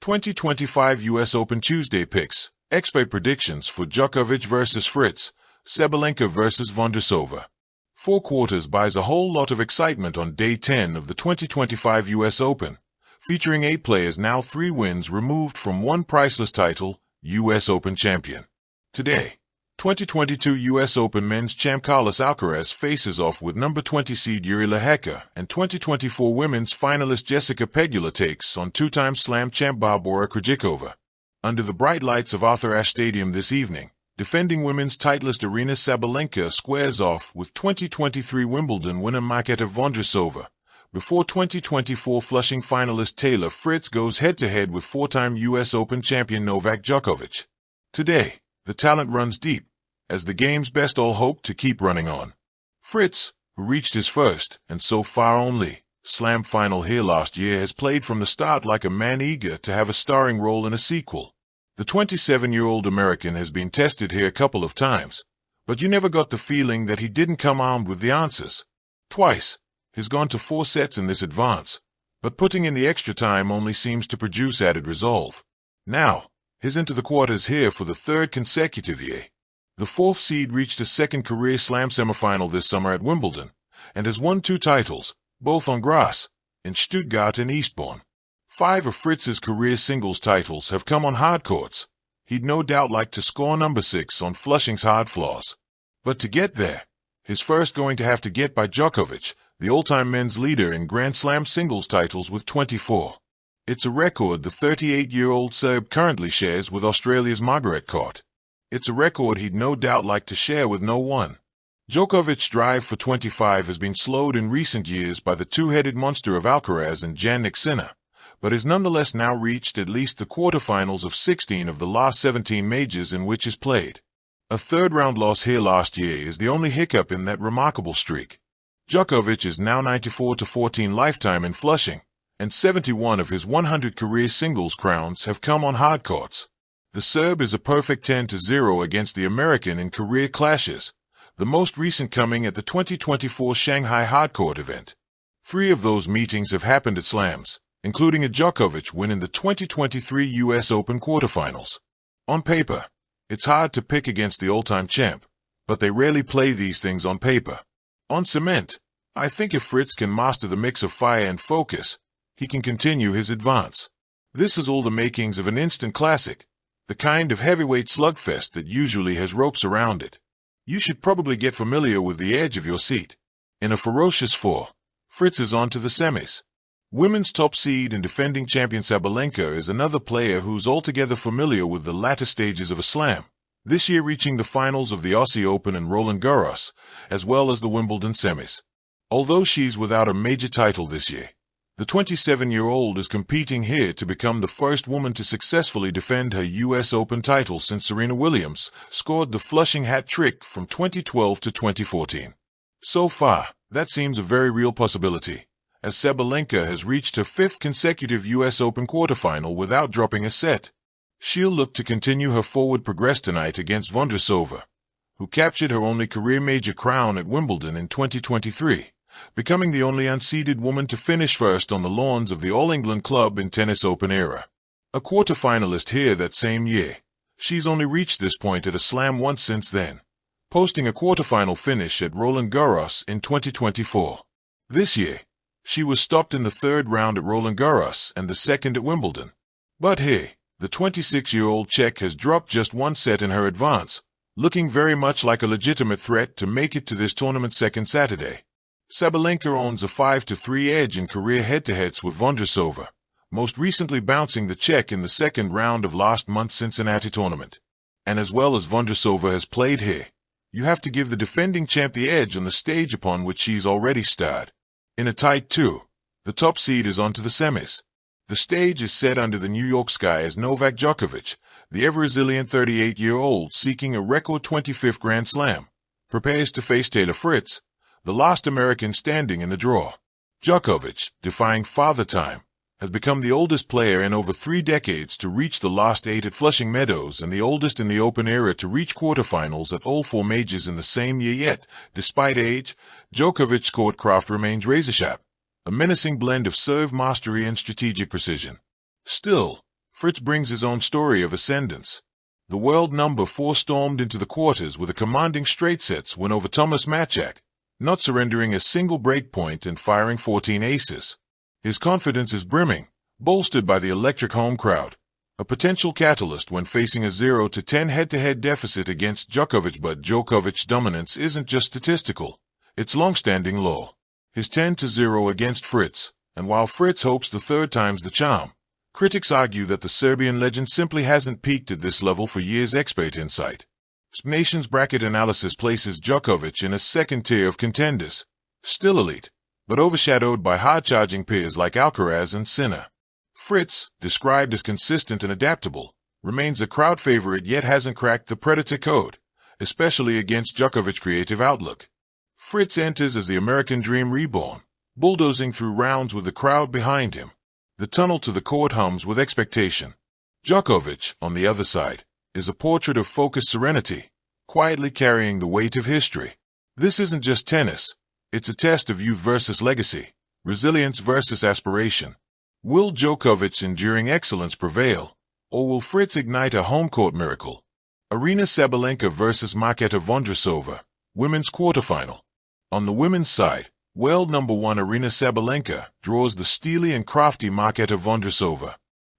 2025 U.S. Open Tuesday picks. Expert predictions for Djokovic versus Fritz, Sabalenka versus Vondrousova. 4 quarters buys a whole lot of excitement on day 10 of the 2025 U.S. Open, featuring 8 players now 3 wins removed from one priceless title, U.S. Open champion. Today, 2022 U.S. Open men's champ Carlos Alcaraz faces off with number 20 seed Yuri Lehecka, and 2024 women's finalist Jessica Pegula takes on 2-time slam champ Barbora Krejcikova. Under the bright lights of Arthur Ashe Stadium this evening, defending women's titleist Aryna Sabalenka squares off with 2023 Wimbledon winner Marketa Vondrousova, before 2024 Flushing finalist Taylor Fritz goes head-to-head with 4-time U.S. Open champion Novak Djokovic. Today, the talent runs deep, as the game's best all hope to keep running on. Fritz, who reached his first, and so far only, slam final here last year, has played from the start like a man eager to have a starring role in a sequel. The 27-year-old American has been tested here a couple of times, but you never got the feeling that he didn't come armed with the answers. Twice, he's gone to 4 sets in this advance, but putting in the extra time only seems to produce added resolve. Now, he's into the quarters here for the 3rd consecutive year. The 4th seed reached his 2nd career slam semifinal this summer at Wimbledon, and has won 2 titles, both on grass, in Stuttgart and Eastbourne. 5 of Fritz's career singles titles have come on hard courts. He'd no doubt like to score number 6 on Flushing's hard floors. But to get there, he's first going to have to get by Djokovic, the all-time men's leader in Grand Slam singles titles with 24. It's a record the 38-year-old Serb currently shares with Australia's Margaret Court. It's a record he'd no doubt like to share with no one. Djokovic's drive for 25 has been slowed in recent years by the two-headed monster of Alcaraz and Jannik Sinner, but has nonetheless now reached at least the quarterfinals of 16 of the last 17 majors in which he's played. A 3rd-round loss here last year is the only hiccup in that remarkable streak. Djokovic is now 94-14 lifetime in Flushing, and 71 of his 100 career singles crowns have come on hard courts. The Serb is a perfect 10-0 against the American in career clashes, the most recent coming at the 2024 Shanghai Hardcourt event. 3 of those meetings have happened at slams, including a Djokovic win in the 2023 U.S. Open quarterfinals. On paper, it's hard to pick against the all-time champ, but they rarely play these things on paper. On cement, I think if Fritz can master the mix of fire and focus, he can continue his advance. This is all the makings of an instant classic, the kind of heavyweight slugfest that usually has ropes around it. You should probably get familiar with the edge of your seat. In a ferocious 4, Fritz is on to the semis. Women's top seed and defending champion Sabalenka is another player who's altogether familiar with the latter stages of a slam, this year reaching the finals of the Aussie Open and Roland Garros, as well as the Wimbledon semis. Although she's without a major title this year, the 27-year-old is competing here to become the first woman to successfully defend her U.S. Open title since Serena Williams scored the Flushing hat trick from 2012 to 2014. So far, that seems a very real possibility, as Sabalenka has reached her 5th consecutive U.S. Open quarterfinal without dropping a set. She'll look to continue her forward progress tonight against Vondrousova, who captured her only career major crown at Wimbledon in 2023. Becoming the only unseeded woman to finish first on the lawns of the All England Club in Tennis Open era. A quarterfinalist here that same year, she's only reached this point at a slam once since then, posting a quarterfinal finish at Roland Garros in 2024. This year, she was stopped in the 3rd round at Roland Garros and the 2nd at Wimbledon. But here, the 26-year-old Czech has dropped just 1 set in her advance, looking very much like a legitimate threat to make it to this tournament's 2nd Saturday. Sabalenka owns a 5-3 edge in career head-to-heads with Vondrousova, most recently bouncing the Czech in the 2nd round of last month's Cincinnati tournament. And as well as Vondrousova has played here, you have to give the defending champ the edge on the stage upon which she's already starred. In a tight 2, the top seed is on to the semis. The stage is set under the New York sky as Novak Djokovic, the ever-resilient 38-year-old seeking a record 25th Grand Slam, prepares to face Taylor Fritz, the last American standing in the draw. Djokovic, defying Father Time, has become the oldest player in over 3 decades to reach the last 8 at Flushing Meadows and the oldest in the Open era to reach quarterfinals at all 4 majors in the same year. Yet, despite age, Djokovic's courtcraft remains razor-sharp, a menacing blend of serve mastery and strategic precision. Still, Fritz brings his own story of ascendance. The world number 4 stormed into the quarters with a commanding straight sets win over Thomas Maczak, not surrendering a single break point and firing 14 aces. His confidence is brimming, bolstered by the electric home crowd, a potential catalyst when facing a 0-10 head-to-head deficit against Djokovic. But Djokovic's dominance isn't just statistical, it's long-standing law. His 10-0 against Fritz, and while Fritz hopes the third time's the charm, critics argue that the Serbian legend simply hasn't peaked at this level for years. Expert insight. Nation's bracket analysis places Djokovic in a second tier of contenders, still elite, but overshadowed by hard-charging peers like Alcaraz and Sinner. Fritz, described as consistent and adaptable, remains a crowd favorite yet hasn't cracked the Predator code, especially against Djokovic's creative outlook. Fritz enters as the American Dream reborn, bulldozing through rounds with the crowd behind him. The tunnel to the court hums with expectation. Djokovic, on the other side, is a portrait of focused serenity, quietly carrying the weight of history. This isn't just tennis, it's a test of youth versus legacy, resilience versus aspiration. Will Djokovic's enduring excellence prevail, or will Fritz ignite a home court miracle? Arena Sabalenka versus Vondrousova, women's quarterfinal. On the women's side, world number 1 Arena Sabalenka draws the steely and crafty Vondrousova.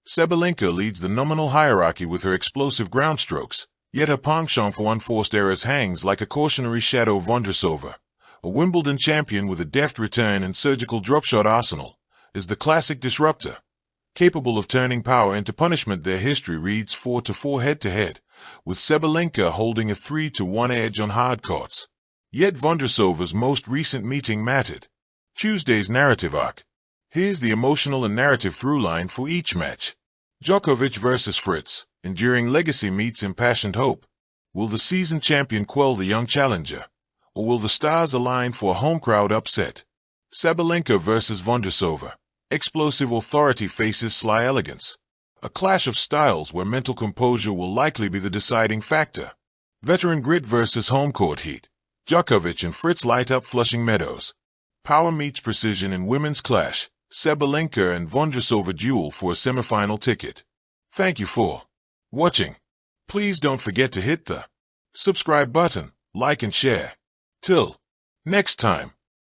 Sabalenka leads the nominal hierarchy with her explosive ground strokes, yet her penchant for unforced errors hangs like a cautionary shadow. Vondrousova, a Wimbledon champion with a deft return and surgical drop-shot arsenal, is the classic disruptor, capable of turning power into punishment. Their history reads 4-4 head-to-head, with Sabalenka holding a 3-1 edge on hard courts. Yet Vondrousova's most recent meeting mattered. Tuesday's narrative arc. Here's the emotional and narrative through-line for each match. Djokovic versus Fritz, enduring legacy meets impassioned hope. Will the seasoned champion quell the young challenger, or will the stars align for a home crowd upset? Sabalenka versus Vondrousova. Explosive authority faces sly elegance. A clash of styles where mental composure will likely be the deciding factor. Veteran grit versus home court heat. Djokovic and Fritz light up Flushing Meadows. Power meets precision in women's clash. Sabalenka and Vondrousova duel for a semifinal ticket. Thank you for watching. Please don't forget to hit the subscribe button, like and share. Till next time.